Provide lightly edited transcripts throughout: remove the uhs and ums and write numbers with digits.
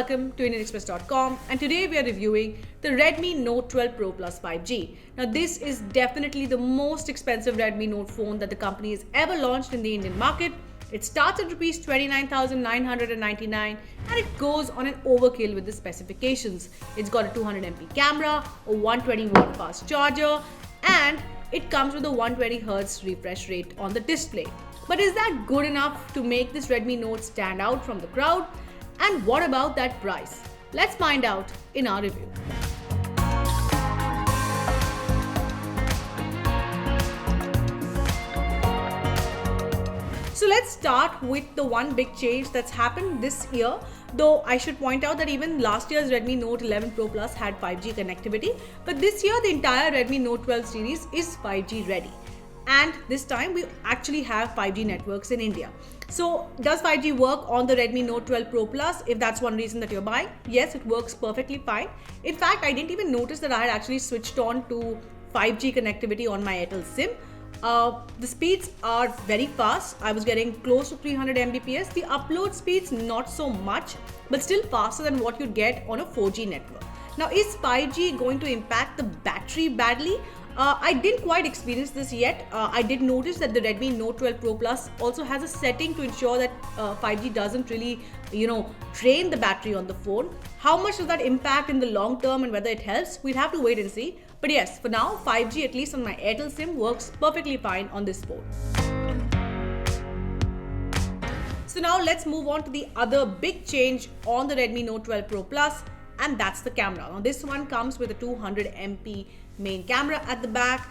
welcome to IndianExpress.com, and today we are reviewing the Redmi Note 12 Pro Plus 5G. Now this is definitely the most expensive Redmi Note phone that the company has ever launched in the Indian market. It starts at Rs 29,999 and it goes on an overkill with the specifications. It's got a 200MP camera, a 120-watt fast charger, and it comes with a 120Hz refresh rate on the display. But is that good enough to make this Redmi Note stand out from the crowd? And what about that price? Let's find out in our review. So let's start with the one big change that's happened this year. Though I should point out that even last year's Redmi Note 11 Pro Plus had 5G connectivity, but this year the entire Redmi Note 12 series is 5G ready. And this time we actually have 5G networks in India. So does 5G work on the Redmi Note 12 Pro Plus if that's one reason that you're buying? Yes, it works perfectly fine. In fact, I didn't even notice that I had actually switched on to 5G connectivity on my Airtel SIM. The speeds are very fast. I was getting close to 300 Mbps. The upload speeds not so much, but still faster than what you'd get on a 4G network. Now, is 5G going to impact the battery badly? I didn't quite experience this yet. I did notice that the Redmi Note 12 Pro Plus also has a setting to ensure that 5G doesn't really, drain the battery on the phone. How much does that impact in the long term and whether it helps? We'll have to wait and see. But yes, for now, 5G, at least on my Airtel SIM, works perfectly fine on this phone. So now let's move on to the other big change on the Redmi Note 12 Pro Plus, and that's the camera. Now this one comes with a 200MP main camera at the back.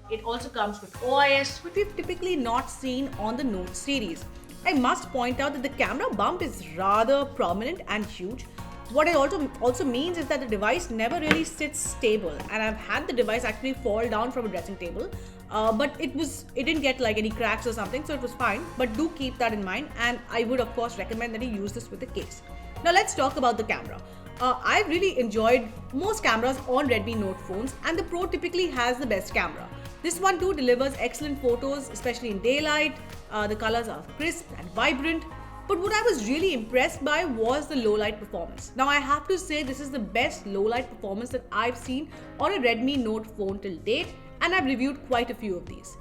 It also comes with OIS, which we've typically not seen on the Note series. I must point out that the camera bump is rather prominent and huge. What it also means is that the device never really sits stable, and I've had the device actually fall down from a dressing table, but it didn't get like any cracks or something, so it was fine. But do keep that in mind, and I would of course recommend that you use this with a case. Now let's talk about the camera. I've really enjoyed most cameras on Redmi Note phones, and the Pro typically has the best camera. This one too delivers excellent photos, especially in daylight. The colors are crisp and vibrant. But what I was really impressed by was the low light performance. Now I have to say this is the best low light performance that I've seen on a Redmi Note phone till date, and I've reviewed quite a few of these.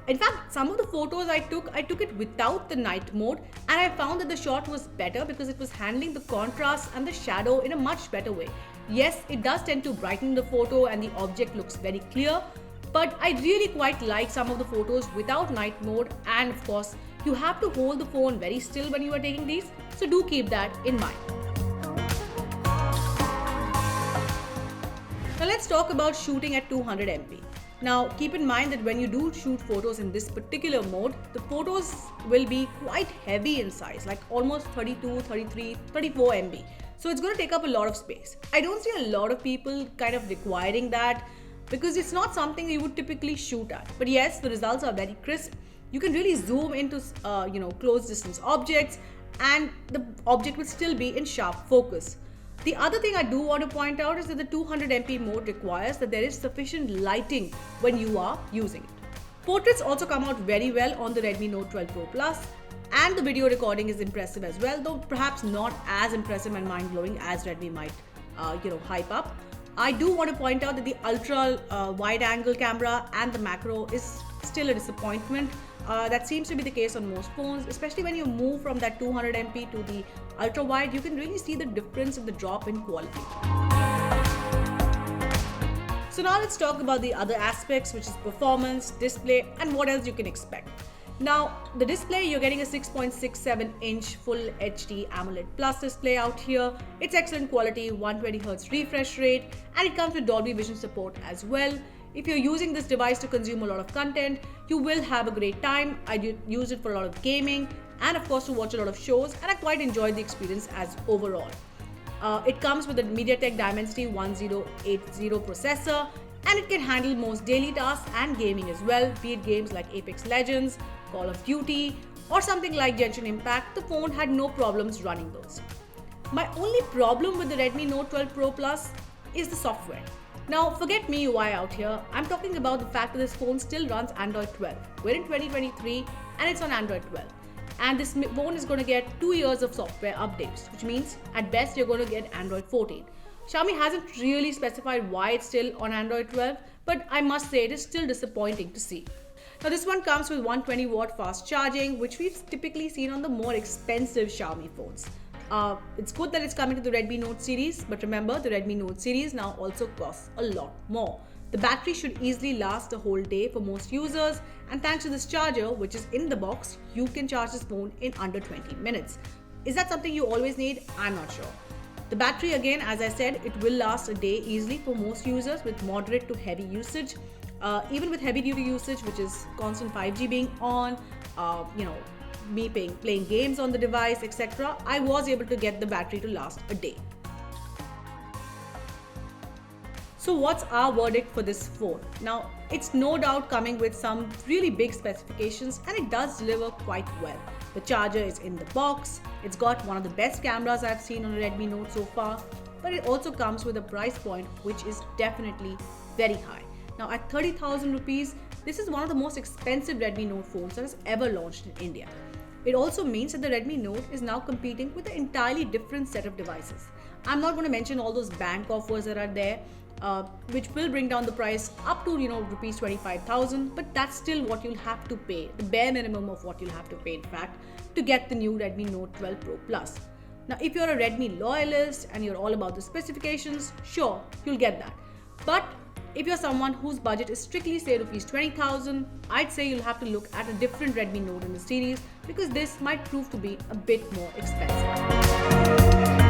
In fact, some of the photos I took it without the night mode, and I found that the shot was better because it was handling the contrast and the shadow in a much better way. Yes, it does tend to brighten the photo and the object looks very clear, but I really quite like some of the photos without night mode, and of course, you have to hold the phone very still when you are taking these, so do keep that in mind. Now let's talk about shooting at 200MP. Now keep in mind that when you do shoot photos in this particular mode, the photos will be quite heavy in size, like almost 32, 33, 34 MB. So it's going to take up a lot of space. I don't see a lot of people kind of requiring that because it's not something you would typically shoot at. But yes, the results are very crisp. You can really zoom into close distance objects, and the object will still be in sharp focus. The other thing I do want to point out is that the 200MP mode requires that there is sufficient lighting when you are using it. Portraits also come out very well on the Redmi Note 12 Pro Plus, and the video recording is impressive as well, though perhaps not as impressive and mind-blowing as Redmi might hype up. I do want to point out that the ultra wide angle camera and the macro is still a disappointment. That seems to be the case on most phones, especially when you move from that 200MP to the ultra wide. You can really see the difference in the drop in quality. So now let's talk about the other aspects, which is performance, display, and what else you can expect. Now the display, you're getting a 6.67-inch Full HD AMOLED Plus display out here. It's excellent quality, 120Hz refresh rate, and it comes with Dolby Vision support as well. If you're using this device to consume a lot of content, you will have a great time. I use it for a lot of gaming and of course to watch a lot of shows, and I quite enjoyed the experience as overall. It comes with a MediaTek Dimensity 1080 processor, and it can handle most daily tasks and gaming as well, be it games like Apex Legends, Call of Duty, or something like Genshin Impact. The phone had no problems running those. My only problem with the Redmi Note 12 Pro Plus is the software. Now forget MIUI out here, I'm talking about the fact that this phone still runs Android 12. We're in 2023 and it's on Android 12. And this phone is going to get 2 years of software updates, which means at best you're going to get Android 14. Xiaomi hasn't really specified why it's still on Android 12, but I must say it is still disappointing to see. Now this one comes with 120 watt fast charging, which we've typically seen on the more expensive Xiaomi phones. It's good that it's coming to the Redmi Note series, but remember the Redmi Note series now also costs a lot more. The battery should easily last a whole day for most users, and thanks to this charger, which is in the box, you can charge this phone in under 20 minutes. Is that something you always need? I'm not sure. The battery, again, as I said, it will last a day easily for most users with moderate to heavy usage. Even with heavy duty usage, which is constant 5G being on, me playing games on the device, etc., I was able to get the battery to last a day. So what's our verdict for this phone? Now, it's no doubt coming with some really big specifications, and it does deliver quite well. The charger is in the box, it's got one of the best cameras I've seen on a Redmi Note so far, but it also comes with a price point which is definitely very high. Now at 30,000 rupees, this is one of the most expensive Redmi Note phones that has ever launched in India. It also means that the Redmi Note is now competing with an entirely different set of devices. I'm not going to mention all those bank offers that are there, which will bring down the price up to rupees 25,000, but that's still what you'll have to pay, the bare minimum of what you'll have to pay in fact, to get the new Redmi Note 12 Pro Plus. Now if you're a Redmi loyalist and you're all about the specifications, sure, you'll get that. But if you're someone whose budget is strictly say rupees 20,000, I'd say you'll have to look at a different Redmi Note in the series, because this might prove to be a bit more expensive.